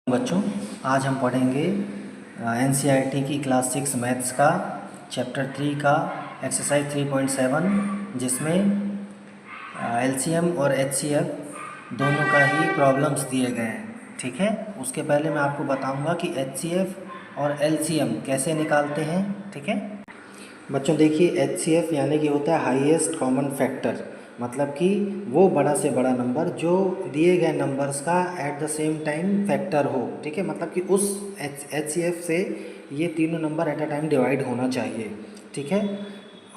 बच्चों, आज हम पढ़ेंगे एनसीईआरटी की क्लास 6 मैथ्स का चैप्टर 3 का एक्सरसाइज 3.7, जिसमें एलसीएम और एचसीएफ दोनों का ही प्रॉब्लम्स दिए गए हैं। ठीक है, उसके पहले मैं आपको बताऊंगा कि एचसीएफ और एलसीएम कैसे निकालते हैं। ठीक है बच्चों, देखिए एचसीएफ यानी कि होता है हाईएस्ट कॉमन फैक्टर, मतलब कि वो बड़ा से बड़ा नंबर जो दिए गए नंबर्स का at the same time factor हो। ठीक है, मतलब कि उस एचसीएफ से ये तीनों number at a time divide होना चाहिए। ठीक है,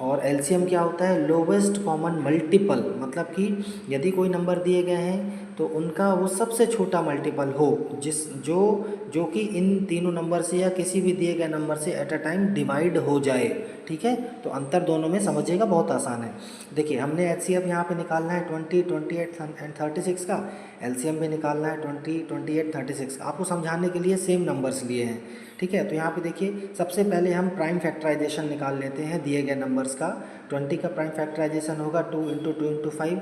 और एलसीएम क्या होता है? लोवेस्ट कॉमन मल्टीपल, मतलब कि यदि कोई नंबर दिए गए हैं तो उनका वो सबसे छोटा मल्टीपल हो जिस जो जो कि इन तीनों नंबर से या किसी भी दिए गए नंबर से एट अ टाइम डिवाइड हो जाए। ठीक है, तो अंतर दोनों में समझिएगा, बहुत आसान है। देखिए, हमने एचसीएफ यहाँ पे निकालना है 20, 28 एंड 36 का, एलसीएम भी निकालना है 20, 28, 36। आपको समझाने के लिए सेम नंबर्स लिए हैं। ठीक है, तो यहाँ पे देखिए, सबसे पहले हम प्राइम फैक्टराइजेशन निकाल लेते हैं दिए गए नंबर्स का। 20 का प्राइम फैक्टराइजेशन होगा 2 इंटू 2 इंटू 5,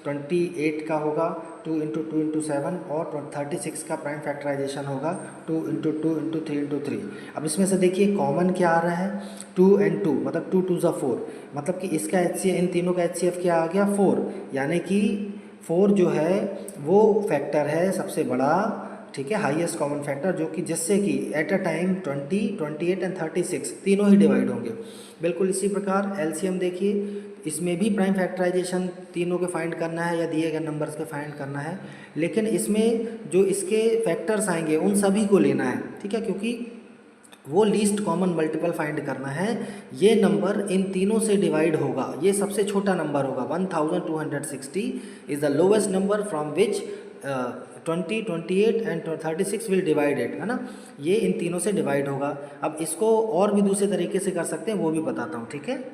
28 का होगा 2 इंटू 2 इंटू 7, और 36 का प्राइम फैक्टराइजेशन होगा 2 इंटू 2 इंटू 3 इंटू 3। अब इसमें से देखिए कॉमन क्या आ रहा है? 2 एंड 2, मतलब 2 2 ज़ा 4, मतलब कि इसका एचसीएफ, इन तीनों का एचसीएफ क्या आ गया? 4, यानी कि 4 जो है वो फैक्टर है सबसे बड़ा। ठीक है, हाईएस्ट कॉमन फैक्टर, जो कि जिससे कि एट अ टाइम 20, 28 एंड 36 तीनों ही डिवाइड होंगे। बिल्कुल इसी प्रकार एलसीएम देखिए, इसमें भी प्राइम फैक्टराइजेशन तीनों के फाइंड करना है या दिए गए नंबर्स के फाइंड करना है, लेकिन इसमें जो इसके फैक्टर्स आएंगे उन सभी को लेना है। ठीक है, क्योंकि वो लीस्ट कॉमन मल्टीपल फाइंड करना है। ये नंबर इन तीनों से डिवाइड होगा, ये सबसे छोटा नंबर होगा। 1260 is the lowest number from which 20, 28 and 36 will divided, है ना। ये इन तीनों से डिवाइड होगा। अब इसको और भी दूसरे तरीके से कर सकते हैं, वो भी बताता हूँ। ठीक है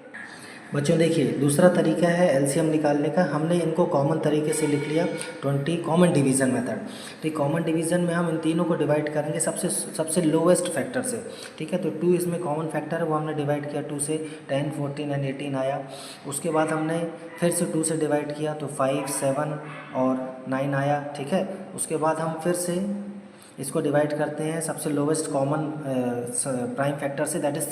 बच्चों, देखिए दूसरा तरीका है एलसीएम निकालने का। हमने इनको कॉमन तरीके से लिख लिया, 20 कॉमन डिवीज़न मेथड। तो कॉमन डिवीज़न में हम इन तीनों को डिवाइड करेंगे सबसे सबसे लोवेस्ट फैक्टर से। ठीक है, तो 2 इसमें कॉमन फैक्टर है, वो हमने डिवाइड किया 2 से, 10, 14 एंड 18 आया। उसके बाद हमने फिर से 2 से डिवाइड किया तो 5, 7 और 9 आया। ठीक है, उसके बाद हम फिर से इसको डिवाइड करते हैं सबसे लोवेस्ट कॉमन प्राइम फैक्टर से, दैट इज़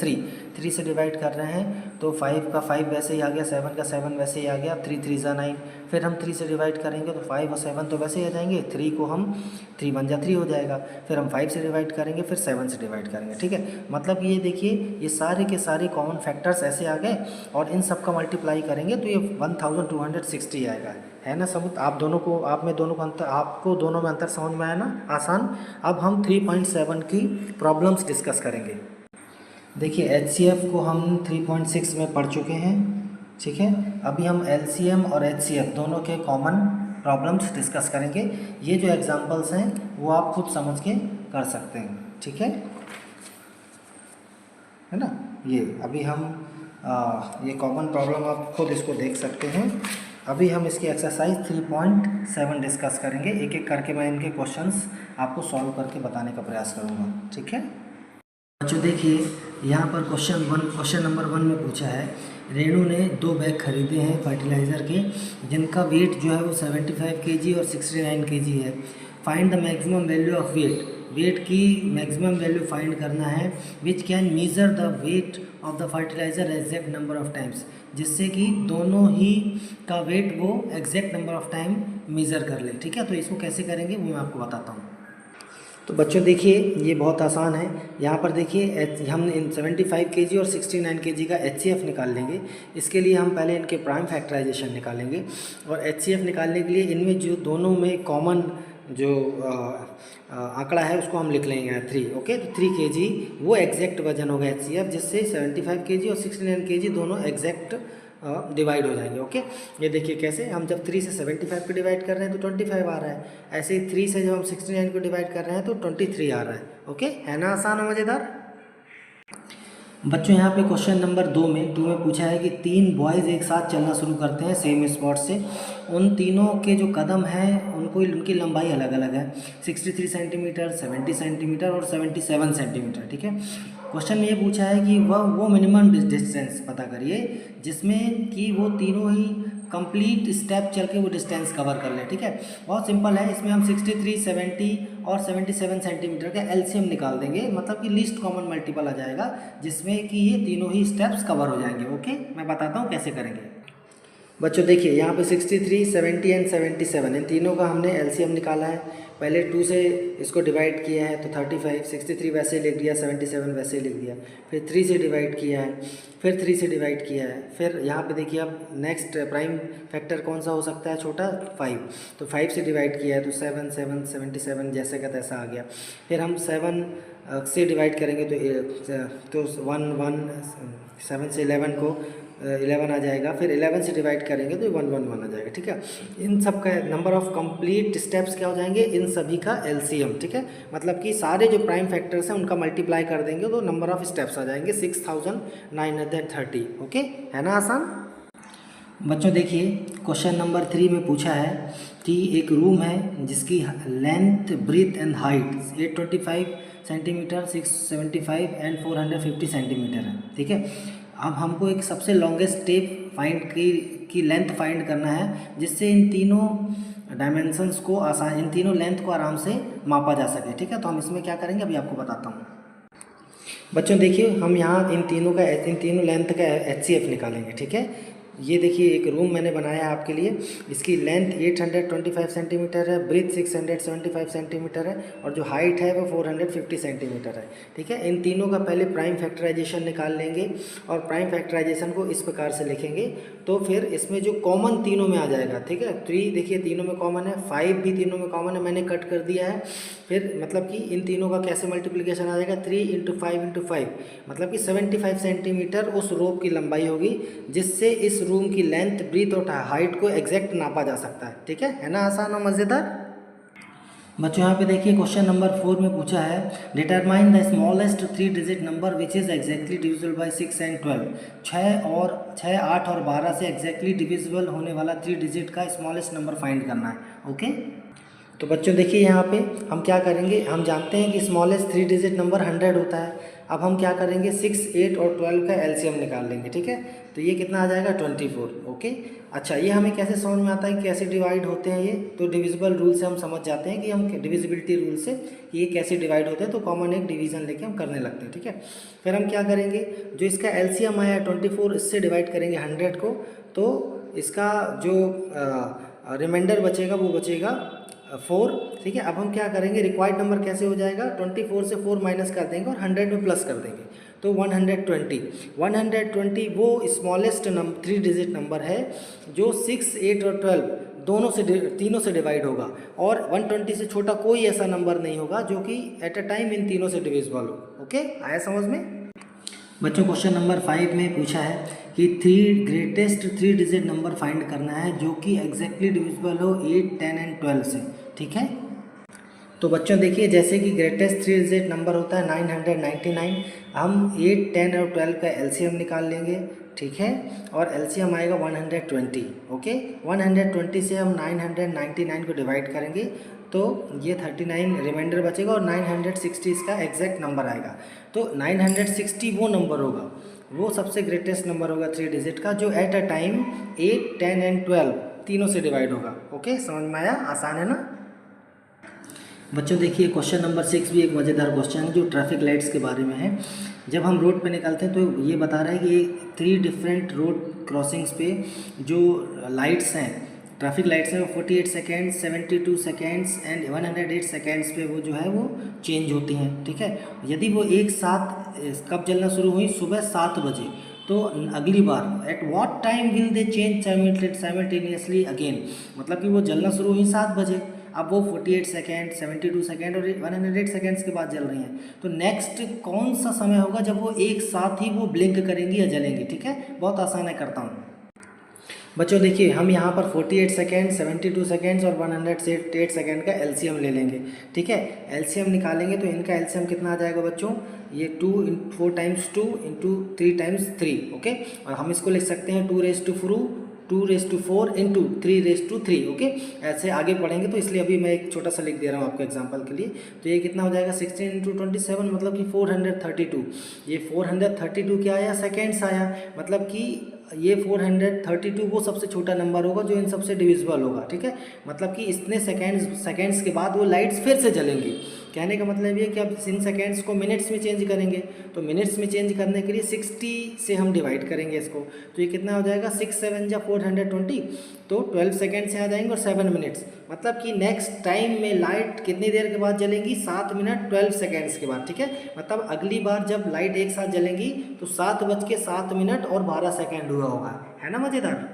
3 से डिवाइड कर रहे हैं तो 5 का 5 वैसे ही आ गया, 7 का 7 वैसे ही आ गया, 3 3 ज़ा 9। फिर हम 3 से डिवाइड करेंगे तो 5 और 7 तो वैसे ही आ जाएंगे, 3 को हम 3 1 जा 3 हो जाएगा। फिर हम 5 से डिवाइड करेंगे, फिर 7 से डिवाइड करेंगे। ठीक है, मतलब ये देखिए, ये सारे के सारे कॉमन फैक्टर्स ऐसे आ गए और इन सब का मल्टीप्लाई करेंगे तो ये 1260 आएगा, है ना। सबूत आप दोनों को, आप में दोनों को अंतर, आपको दोनों में अंतर समझ में आया ना, आसान। अब हम 3.7 की प्रॉब्लम्स डिस्कस करेंगे। देखिए एचसीएफ को हम 3.6 में पढ़ चुके हैं। ठीक है, अभी हम एलसीएम और एचसीएफ दोनों के कॉमन प्रॉब्लम्स डिस्कस करेंगे। ये जो एग्जांपल्स हैं वो आप खुद समझ के कर सकते हैं। ठीक है ना। ये अभी हम ये कॉमन प्रॉब्लम आप खुद इसको देख सकते हैं। अभी हम इसकी एक्सरसाइज 3.7 डिस्कस करेंगे। एक एक करके मैं इनके क्वेश्चंस आपको सॉल्व करके बताने का प्रयास करूँगा। ठीक है बच्चों, देखिए यहाँ पर क्वेश्चन नंबर 1 में पूछा है, रेणु ने 2 बैग खरीदे हैं फर्टिलाइज़र के, जिनका वेट जो है वो 75 केजी और 69 केजी है। Find the maximum value of weight, weight की मैक्सिमम वैल्यू फाइंड करना है, which can measure the weight of the fertilizer exact number of times, जिससे कि दोनों ही का वेट वो exact number of time measure कर ले। ठीक है, तो इसको कैसे करेंगे वो मैं आपको बताता हूँ। तो बच्चों देखिए, ये बहुत आसान है। यहाँ पर देखिए हम इन 75 केजी और 69 केजी का एचसीएफ निकाल लेंगे। इसके लिए हम पहले इनके प्राइम फैक्टराइजेशन निकालेंगे, और एचसीएफ निकालने के लिए इनमें जो दोनों में कॉमन जो आंकड़ा है उसको हम लिख लेंगे 3। ओके, तो 3 केजी वो एग्जैक्ट वजन होगा एचसीएफ, जिससे 75 केजी और 69 केजी दोनों एग्जैक्ट डिवाइड हो जाएंगे। ओके, ये देखिए कैसे, हम जब 3 से 75 को डिवाइड कर रहे हैं तो 25 आ रहा है, ऐसे ही 3 से जब हम 69 को डिवाइड कर रहे हैं तो 23 आ रहा है। ओके, है ना आसान और मज़ेदार। बच्चों यहाँ पे क्वेश्चन नंबर 2 में पूछा है कि 3 बॉयज़ एक साथ चलना शुरू करते हैं सेम स्पॉट से। उन तीनों के जो कदम हैं उनकी लंबाई अलग अलग है, 63 सेंटीमीटर, 70 सेंटीमीटर और 77 सेंटीमीटर। ठीक है, क्वेश्चन में ये पूछा है कि वो मिनिमम डिस्टेंस पता करिए जिसमें कि वो तीनों ही कंप्लीट स्टेप चल के वो डिस्टेंस कवर कर लें। ठीक है, बहुत सिंपल है। इसमें हम 63, 70 और 77 सेंटीमीटर का एलसीएम निकाल देंगे, मतलब कि लीस्ट कॉमन मल्टीपल आ जाएगा, जिसमें कि ये तीनों ही स्टेप्स कवर हो जाएंगे। ओके, मैं बताता हूँ कैसे करेंगे। बच्चों देखिए यहाँ पे 63, 70 एंड 77 इन तीनों का हमने एलसीएम निकाला है। पहले 2 से इसको डिवाइड किया है तो 35, 63 वैसे ही लिख दिया, 77 वैसे ही लिख दिया, फिर 3 से डिवाइड किया है, फिर 3 से डिवाइड किया है, फिर यहाँ पे देखिए अब नेक्स्ट प्राइम फैक्टर कौन सा हो सकता है छोटा, 5, तो 5 से डिवाइड किया है तो 7, 7, 77 जैसे का तैसा आ गया। फिर हम 7 से डिवाइड करेंगे तो 1, 1, 7 से 11 को 11 आ जाएगा, फिर 11 से डिवाइड करेंगे तो 1, 1, 1 आ जाएगा। ठीक है, इन सब का नंबर ऑफ कंप्लीट स्टेप्स क्या हो जाएंगे, इन सभी का एलसीएम। ठीक है, मतलब कि सारे जो प्राइम फैक्टर्स हैं उनका मल्टीप्लाई कर देंगे तो नंबर ऑफ स्टेप्स आ जाएंगे 6930। ओके, है ना आसान। बच्चों देखिए क्वेश्चन नंबर 3 में पूछा है कि एक रूम है जिसकी length, breadth and height 825 centimetre, 675 and 450 centimetre है। ठीक है, अब हमको एक सबसे लॉन्गेस्ट स्टेप फाइंड की लेंथ फाइंड करना है, जिससे इन तीनों डायमेंशंस को आसान, इन तीनों लेंथ को आराम से मापा जा सके। ठीक है, तो हम इसमें क्या करेंगे अभी आपको बताता हूँ। बच्चों देखिए हम यहाँ इन तीनों लेंथ का HCF निकालेंगे। ठीक है, ये देखिए एक रूम मैंने बनाया है आपके लिए, इसकी लेंथ 825 सेंटीमीटर है, ब्रीथ 675 सेंटीमीटर है और जो हाइट है वो 450 सेंटीमीटर है। ठीक है, इन तीनों का पहले प्राइम फैक्टराइजेशन निकाल लेंगे और प्राइम फैक्टराइजेशन को इस प्रकार से लिखेंगे, तो फिर इसमें जो कॉमन तीनों में आ जाएगा। ठीक है, 3 देखिए तीनों में कॉमन है, 5 भी तीनों में कॉमन है, मैंने कट कर दिया है। फिर मतलब कि इन तीनों का कैसे मल्टीप्लिकेशन आ जाएगा, 3 × 5 × 5, मतलब कि 75 सेंटीमीटर उस रोप की लंबाई होगी, जिससे इस रूम की लेंथ, ब्रीथ और हाइट को एग्जैक्ट नापा जा सकता है। ठीक है ना, आसान और मज़ेदार। बच्चों यहाँ पे देखिए क्वेश्चन नंबर 4 में पूछा है, determine the smallest 3 digit number which is exactly divisible by 6 and 12। 6, 8 और 12 से एग्जैक्टली डिविजिबल होने वाला 3 डिजिट का स्मॉलेस्ट नंबर फाइंड करना है। ओके, तो बच्चों देखिए यहाँ पे हम क्या करेंगे, हम जानते हैं कि स्मॉलेस्ट 3 डिजिट नंबर 100 होता है। अब हम क्या करेंगे, 6, 8 और 12 का एलसीएम निकाल लेंगे। ठीक है, तो ये कितना आ जाएगा, 24। ओके, अच्छा ये हमें कैसे समझ में आता है, कैसे डिवाइड होते हैं ये, तो डिविजिबल रूल से हम समझ जाते हैं कि हम डिविजिबिलिटी रूल से ये कैसे डिवाइड होते हैं, तो कॉमन एक डिवीज़न लेके हम करने लगते हैं। ठीक है, फिर हम क्या करेंगे, जो इसका एलसीएम आया 24, इससे डिवाइड करेंगे 100 को, तो इसका जो रिमाइंडर बचेगा वो बचेगा 4। ठीक है, अब हम क्या करेंगे, रिक्वायर्ड नंबर कैसे हो जाएगा, 24 से 4 माइनस कर देंगे और 100 में प्लस कर देंगे, तो 120 वो स्मॉलेस्ट 3 डिजिट नंबर है जो 6, 8 और 12 तीनों से डिवाइड होगा, और 120 से छोटा कोई ऐसा नंबर नहीं होगा जो कि एट अ टाइम इन तीनों से डिविजिबल हो। ओके, आया समझ में। बच्चों क्वेश्चन नंबर 5 में पूछा है कि 3 डिजिट नंबर फाइंड करना है जो कि एग्जैक्टली डिविजिबल हो 8, 10 एंड 12 से। ठीक है, तो बच्चों देखिए जैसे कि ग्रेटेस्ट 3 डिजिट नंबर होता है 999, हम 8, 10 और 12 का एलसीएम निकाल लेंगे। ठीक है, और एलसीएम आएगा 120। ओके, 120 से हम 999 को डिवाइड करेंगे तो ये 39 रिमाइंडर बचेगा और 960 इसका एग्जैक्ट नंबर आएगा। तो 960 वो नंबर होगा, वो सबसे ग्रेटेस्ट नंबर होगा 3 डिजिट का, जो एट अ टाइम 8, 10 एंड 12 तीनों से डिवाइड होगा। ओके, समझ में आया, आसान है ना। बच्चों देखिए क्वेश्चन नंबर 6 भी एक मज़ेदार क्वेश्चन है जो ट्रैफिक लाइट्स के बारे में है। जब हम रोड पे निकलते हैं तो ये बता रहा है कि 3 डिफरेंट रोड क्रॉसिंग्स पे जो लाइट्स हैं, ट्रैफिक लाइट्स हैं, वो 48 सेकेंड्स, 72 सेकेंड्स एंड 108 सेकेंड्स पे वो जो है वो चेंज होती हैं। ठीक है, यदि वो एक साथ कब जलना शुरू हुई, सुबह 7 बजे, तो अगली बार at what time will they change simultaneously again, मतलब कि वो जलना शुरू हुई 7 बजे, अब वो 48 सेकेंड, 72 सेकेंड और 108 सेकेंड्स के बाद जल रही हैं, तो नेक्स्ट कौन सा समय होगा जब वो एक साथ ही वो ब्लिंक करेंगी या जलेंगी। ठीक है, बहुत आसान है, करता हूँ। बच्चों देखिए हम यहाँ पर 48 सेकेंड, 72 सेकेंड्स और 108 सेकेंड का एलसीएम ले लेंगे। ठीक है, एलसीएम निकालेंगे तो इनका एलसीएम कितना आ जाएगा बच्चों, ये 4 टाइम्स 2 इंटू 3 टाइम्स 3। ओके, और हम इसको लिख सकते हैं 2⁴ इंटू 3⁵। ओके, ऐसे आगे पढ़ेंगे तो इसलिए अभी मैं एक छोटा सा लिख दे रहा हूँ आपको एग्जांपल के लिए। तो ये कितना हो जाएगा, 16 इंटू 27 मतलब कि 432। ये 432 क्या आया, सेकेंड्स आया, मतलब कि ये 432 वो सबसे छोटा नंबर होगा जो इन सबसे डिविजिबल होगा, ठीक है। मतलब कि इतने सेकेंड्स के बाद वो लाइट्स फिर से जलेंगी। कहने का मतलब ये कि अब इन सेकेंड्स को मिनट्स में चेंज करेंगे, तो मिनट्स में चेंज करने के लिए 60 से हम डिवाइड करेंगे इसको, तो ये कितना हो जाएगा 6 7 जा 420, तो 12 सेकेंड से आ जाएंगे और 7 मिनट्स। मतलब कि नेक्स्ट टाइम में लाइट कितनी देर के बाद जलेंगी, 7 मिनट 12 सेकेंड्स के बाद, ठीक है। मतलब अगली बार जब लाइट एक साथ जलेंगी तो 7:07 और 12 सेकेंड हुआ होगा, है ना मज़ेदार।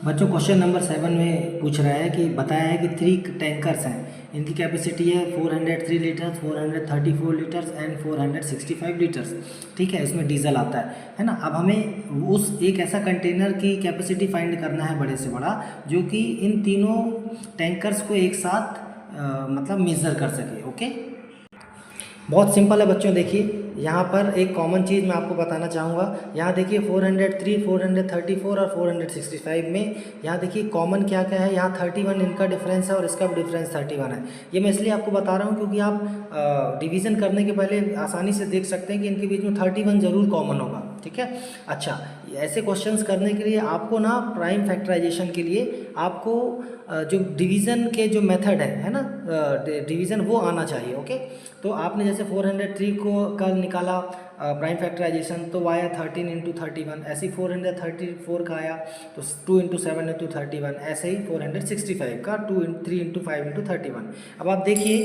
बच्चों क्वेश्चन नंबर 7 में पूछ रहा है कि बताया है कि 3 टैंकर्स हैं, इनकी कैपेसिटी है 403 लीटर्स, 434 लीटर्स एंड 465 लीटर्स, ठीक है। इसमें डीजल आता है ना। अब हमें उस एक ऐसा कंटेनर की कैपेसिटी फाइंड करना है बड़े से बड़ा, जो कि इन तीनों टैंकर्स को एक साथ मतलब मेज़र कर सके, ओके। बहुत सिंपल है बच्चों, देखिए यहाँ पर एक कॉमन चीज़ मैं आपको बताना चाहूँगा। यहाँ देखिए 403, 434 और 465 में यहाँ देखिए कॉमन क्या क्या है, यहाँ 31 इनका डिफरेंस है और इसका भी डिफरेंस 31 है। ये मैं इसलिए आपको बता रहा हूँ क्योंकि आप डिवीज़न करने के पहले आसानी से देख सकते हैं कि इनके बीच में 31 ज़रूर कॉमन होगा, ठीक है। अच्छा, ऐसे क्वेश्चंस करने के लिए आपको ना प्राइम फैक्टराइजेशन के लिए आपको जो डिवीज़न के जो मेथड है ना, डिवीज़न वो आना चाहिए, ओके। तो आपने जैसे 403 को कल निकाला प्राइम फैक्टराइजेशन, तो वो आया 13 × 31, ऐसे ही 434 का आया तो 2 × 7 × 31, ऐसे ही 465 का 3 × 5 × 31। अब आप देखिए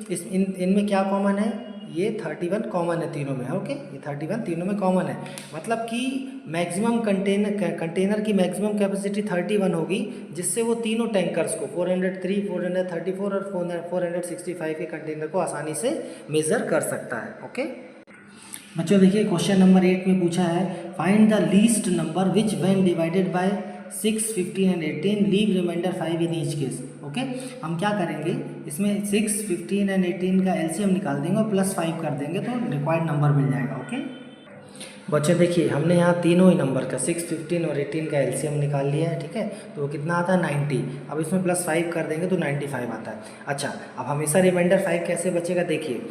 इस इनमें क्या कॉमन है, ये 31 कॉमन है तीनों में, ओके। ये 31 तीनों में कॉमन है, मतलब कि मैक्सिमम कंटेनर की मैक्सिमम कैपेसिटी 31 होगी, जिससे वो तीनों टैंकर्स को 403, 434 और 465 के कंटेनर को आसानी से मेज़र कर सकता है, ओके। बच्चों देखिए क्वेश्चन नंबर 8 में पूछा है find the least number which when divided by 6, 15 and 18 leave remainder 5 in each case, okay. हम क्या करेंगे, इसमें 6, 15 एंड 18 का एलसीएम निकाल देंगे और +5 कर देंगे तो रिक्वायर्ड नंबर मिल जाएगा, ओके। बच्चे देखिए हमने यहाँ तीनों ही नंबर का 6, 15 और 18 का एलसीएम निकाल लिया है, ठीक है। तो कितना आता है 90। अब इसमें +5 कर देंगे तो 95 आता है। अच्छा, अब हमेशा रिमाइंडर 5 कैसे बचेगा, देखिए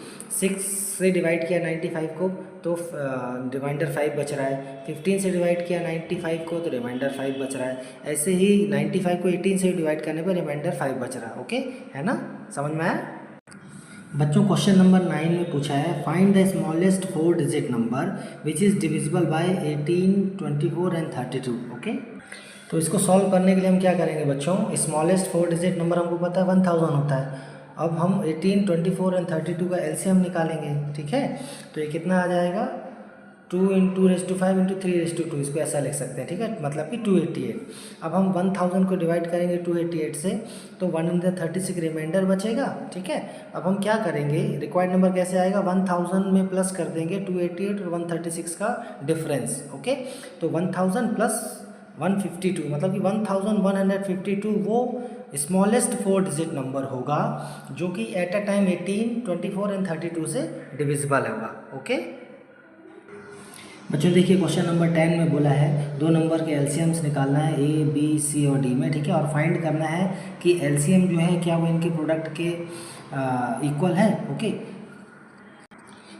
6 से डिवाइड किया 95 को तो रिमाइंडर 5 बच रहा है, 15 से डिवाइड किया 95 को तो रिमाइंडर 5 बच रहा है, ऐसे ही 95 को 18 से डिवाइड करने पर रिमाइंडर 5 बच रहा है, ओके, है ना, समझ में आया। बच्चों क्वेश्चन नंबर 9 में पूछा है find the smallest 4 digit number which is divisible by 18, 24 and 32, okay. तो इसको सॉल्व करने के लिए हम क्या करेंगे बच्चों, स्मॉलेस्ट 4 डिजिट नंबर हमको पता है 1000 होता है। अब हम 18, 24 एंड 32 का एलसीएम निकालेंगे, ठीक है। तो ये कितना आ जाएगा 2 × 2⁵ × 3⁵2, इसको ऐसा लिख सकते हैं, ठीक है, मतलब कि 288। अब हम 1000 को डिवाइड करेंगे 288 से तो 136 रिमाइंडर बचेगा, ठीक है। अब हम क्या करेंगे, रिक्वायर्ड नंबर कैसे आएगा, 1000 में प्लस कर देंगे 288 और 136 का डिफरेंस, ओके। तो 1000 + 152 मतलब कि 1152 वो स्मॉलेस्ट 4 डिजिट नंबर होगा जो कि एट अ टाइम 18, 24 एंड 32 से डिविजिबल होगा, ओके। बच्चों देखिए क्वेश्चन नंबर 10 में बोला है 2 नंबर के एलसीएम्स निकालना है ए, बी, सी और डी में, ठीक है, और फाइंड करना है कि एलसीएम जो है क्या वो इनके प्रोडक्ट के इक्वल है, ओके।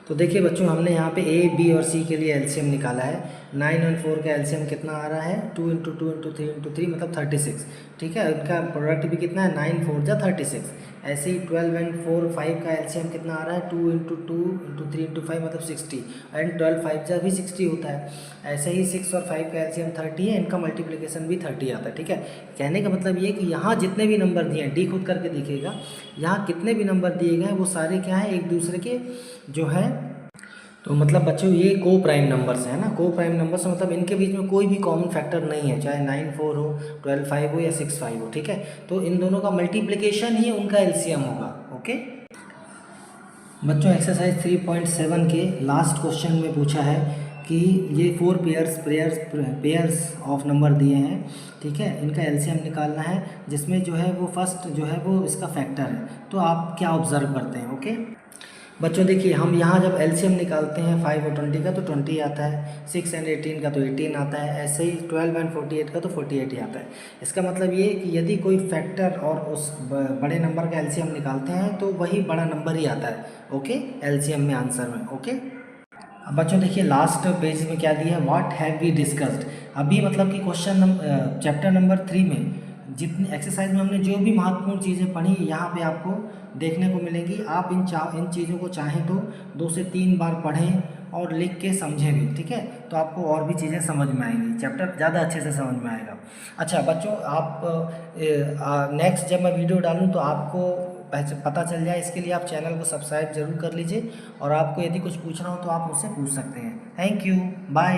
तो देखिए बच्चों हमने यहाँ पे ए, बी और सी के लिए एलसीएम निकाला है। 9 और 4 का एलसीएम कितना आ रहा है 2 × 2 × 3 × 3 मतलब 36, ठीक है। उनका प्रोडक्ट भी कितना है 9 4 जा 36। ऐसे ही 12 और 4, 5 का एलसीएम कितना आ रहा है 2 × 2 × 3 × 5 मतलब 60 एंड 12 5 जा भी 60 होता है। ऐसे ही 6 और 5 का एलसीएम 30 है, इनका मल्टीप्लिकेशन भी 30 आता है, ठीक है। कहने का मतलब ये कि यहाँ जितने भी नंबर दिए हैं, डी खुद करके दिखेगा, यहाँ कितने भी नंबर दिए गए हैं वो सारे क्या है एक दूसरे के जो है, तो मतलब बच्चों ये को प्राइम नंबर्स है ना, को प्राइम नंबर्स मतलब इनके बीच में कोई भी कॉमन फैक्टर नहीं है, चाहे 9 4 हो, 12 5 हो या 6 5 हो, ठीक है। तो इन दोनों का मल्टीप्लिकेशन ही उनका एलसीएम होगा, ओके। बच्चों एक्सरसाइज 3.7 के लास्ट क्वेश्चन में पूछा है कि ये 4 पेयर्स ऑफ नंबर दिए हैं, ठीक है, इनका एलसीएम निकालना है, जिसमें जो है वो फर्स्ट जो है वो इसका फैक्टर है। तो आप क्या ऑब्जर्व करते हैं, ओके। बच्चों देखिए हम यहाँ जब एलसीएम निकालते हैं 5 और 20 का तो 20 आता है, 6 और 18 का तो 18 आता है, ऐसे ही 12 और 48 का तो 48 ही आता है। इसका मतलब ये कि यदि कोई फैक्टर और उस बड़े नंबर का एलसीएम निकालते हैं तो वही बड़ा नंबर ही आता है, ओके, एलसीएम में आंसर में, ओके। अब बच्चों देखिए लास्ट पेज में क्या दिया है, व्हाट हैव वी डिस्कस्ड। अभी मतलब कि चैप्टर नंबर 3 में जितनी एक्सरसाइज में हमने जो भी महत्वपूर्ण चीज़ें पढ़ी यहाँ पे आपको देखने को मिलेंगी। आप इन चीज़ों को चाहें तो 2 से 3 बार पढ़ें और लिख के समझें भी, ठीक है, तो आपको और भी चीज़ें समझ में आएंगी, चैप्टर ज़्यादा अच्छे से समझ में आएगा। अच्छा बच्चों, आप नेक्स्ट जब मैं वीडियो डालूँ तो आपको पता चल जाए, इसके लिए आप चैनल को सब्सक्राइब जरूर कर लीजिए, और आपको यदि कुछ पूछना हो तो आप मुझसे पूछ सकते हैं। Thank you, bye.